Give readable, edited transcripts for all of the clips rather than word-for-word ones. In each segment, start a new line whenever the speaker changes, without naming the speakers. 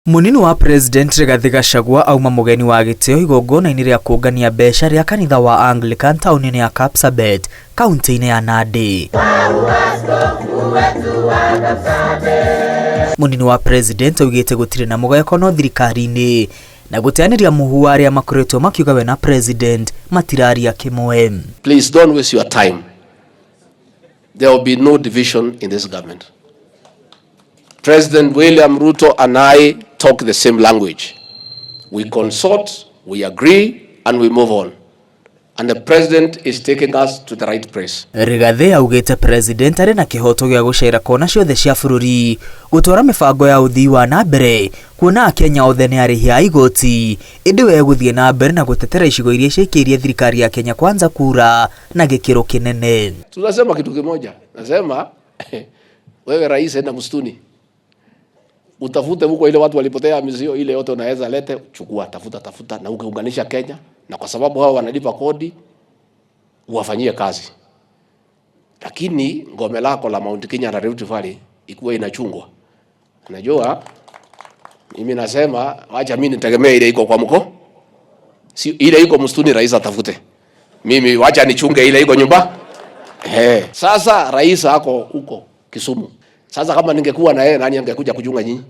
Mũnini wa President Rigathi Gachagua auma mũgeni wa gĩtĩo igongona-inĩ rĩa kũngania mbeca rĩa kanitha wa Anglican taũni-inĩ ya Kapsabet, kaunti-inĩ ya Nandi. Mũnini wa President augĩte gũtirĩ na mũgayũkano thirikari-inĩ na gũteanĩria mũhu wa arĩa makoretwo makiuga we na President matiraria kĩmwe.
Please don't waste your time. There will be no division in this government. President William Ruto and I talk the same language. We consult, we agree, and we move on. And the president is taking us to the right place.
Rigathi augĩte President arĩ na kĩhoto gĩa gũcera kona ciothe cia bũrũri gũtwara mĩbango ya ũthii wa na mbere kuona Kenya othe nĩ arĩhi a igoti ĩndĩ we gũthiĩ na mbere na gũtetera icigo iria ciĩkĩrie thirikari ya Kenya Kwanza kura na gĩkĩro kĩnene.
Tunasema kitu kimoja. Nasema wewe rais enda msituni. Utafute huko ile watu walipotea mizio ile yote unaweza lete, chukua, tafuta na ukiunganisha Kenya, na kwa sababu hao wanalipa kodi uwafanyie kazi. Lakini ngome lako la Mount Kenya na Rift Valley ikuwa inachungwa. Unajua mimi nasema acha mimi nitegemee ile iko kwa mko. Si ile iko msituni rais atafute. Mimi wacha nichunge ile iko nyumba. Sasa rais ako huko Kisumu. Sasa kama ningekuwa na yeye nani angekuja kujunga nyinyi?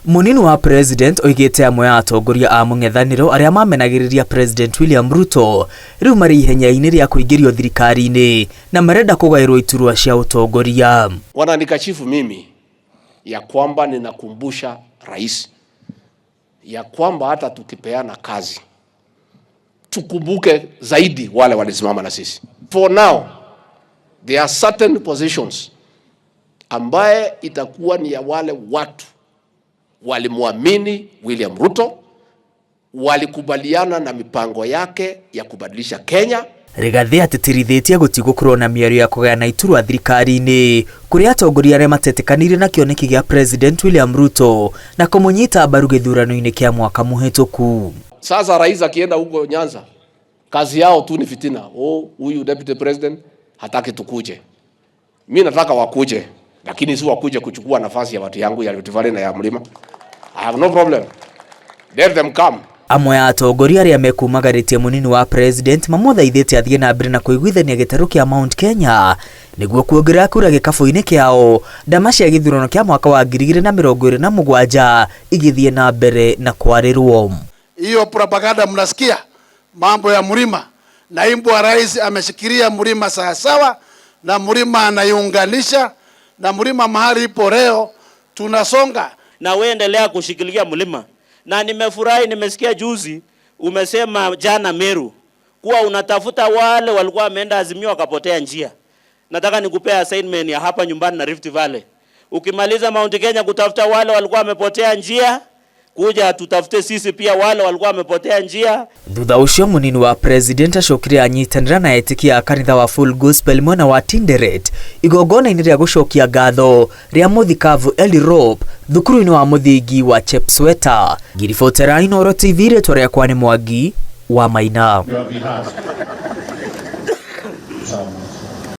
Mũnini wa President oigĩte amwe ya atongoria a mũng'ethanĩro arĩa mamenagĩrĩria President William Ruto rĩu marĩ ihenya-inĩ rĩa kũingĩrio thirikari-inĩ na marenda kũgaĩrwo iturwa cia ũtongoria.
Wananikashifu mimi ya kwamba ninakumbusha rais ya kwamba hata tukipeana kazi tukumbuke zaidi wale walisimama na sisi. For now there are certain positions ambaye itakuwa ni ya wale watu walimwamini William Ruto, walikubaliana na mipango yake ya kubadilisha Kenya.
Rigathi atĩtirithĩtie gũtigũkorwo na mĩario ya kũgayana iturwa thirikari-inĩ kũrĩa atongoria arĩa matetĩkanĩire na kĩoneki gĩa President William Ruto na kũmũnyita mbaru gĩthurano-inĩ kĩa mwaka mũhĩtũku.
Sasa rais akienda huko Nyanza, kazi yao tu ni fitina. Huyu deputy president hataki tukuje. Mimi nataka wakuje, lakini si wakuje kuchukua nafasi ya watu yangu ya Rift Valley na ya mlima. I have no problem. Let them come.
Amwe ya atongoria arĩa mekumagarĩtie mũnini wa President mamũthaithĩte athiĩ na mbere na kũiguithania gĩtarũ kĩa Mount Kenya nĩguo kuongerera kura gĩkabũ-inĩ kĩao ndama cia gĩthurano kĩa mwaka wa 2027 igĩthiĩ na mbere na kwarĩrwo.
Hiyo propaganda mnasikia mambo ya mlima, naibu wa rais ameshikilia mlima sawa na mlima anaiunganisha na mlima mahali ipo leo tunasonga.
Na wewe endelea kushikilia mlima. Na nimefurahi nimesikia juzi umesema jana Meru kuwa unatafuta wale walikuwa wameenda Azimio wakapotea njia. Nataka nikupea assignment ya hapa nyumbani na Rift Valley. Ukimaliza Mount Kenya kutafuta wale walikuwa wamepotea njia, kuja tutafute sisi pia wale walikuwa wamepotea njia.
Thutha ũcio mũnini wa President acokire anyitanĩra na etĩkia kanitha wa Full Gospel mwena wa Tinderet igongona-inĩ rĩa gũcokia ngatho rĩa mũthikabu Elirop thukuru-inĩ wa mũthingi wa Chepsweta. Ngiribotera Inooro TV rĩtwa rĩakwa nĩ Mwangi wa Maina.